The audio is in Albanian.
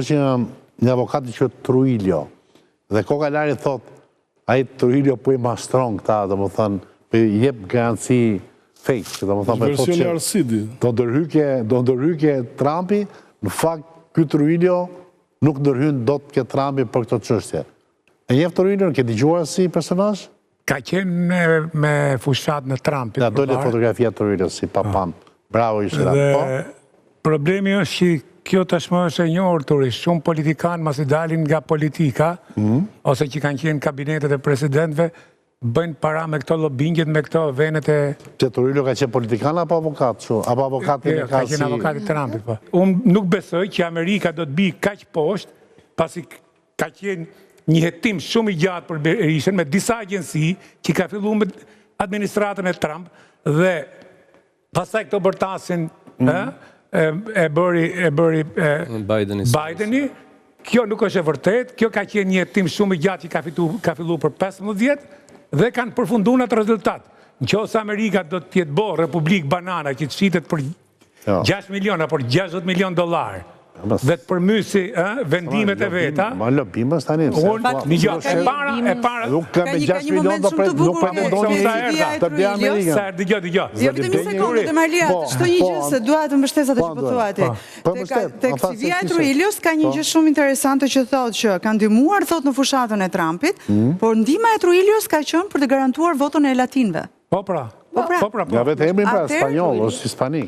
është një avokat që Trujillo, dhe Koka Lari thot, ai Trujillo po i mastron këta, dhe më thënë, po i jep garanci fake, dhe më thënë, versioni Arsidi. Do ndërhyke Trumpi, në fakt, ky Trujillo nuk ndërhyn dot ke Trumpi për këtë çështje. E njeh Trujillo, ke dëgjuar si personazh? Ka qenë me fushat në Trumpit. Ja, dole fotografia Trujillo si papam. Bravo, Ishra. Dhe problemi është që kjo tashmë është e njohur turisht. Shumë politikanë masi dalin nga politika, ose që kanë qenë kabinetet e presidentëve, bëjnë para me këto lobingjet, me këto venet e... Që Trujillo ka qenë politikan apo avokat? Apo avokatin e ka qenë avokat i Trumpit, po. Unë nuk besoj që Amerika do të bi kaq poshtë, pasi ka qenë një hetim shumë i gjatë për Berishën, me disa agjensi që ka fillu me administratën e Trump, dhe pasaj këto bërtasin e bëri Bideni, kjo nuk është e vërtet, kjo ka qenë një hetim shumë i gjatë që ka fillu për 15 vjetë, dhe kanë përfundu në atë rezultat. Në qoftë Amerika do të jetë bo Republik Banana që të shitet për 6 milion, apo 60 milion $, dhe të përmysi vendimet e veta. Ma lobimës tani. E para... Nuk ka me 6 milion do për nuk për mendoni të bja Amerika. Dëgjo. Vetëm një sekundë të Marlia, të shtoj një gjë se dua të mbështesa të që po thuati. Tek CV-ja e Trujillos ka një gjë shumë interesante që thotë që ka ndihmuar thot në fushatën e Trumpit, por ndihma e Trujillos ka qenë për të garantuar votën e latinëve. Po pra. Ja vetë emrin pra, spanjoll, është hispanik.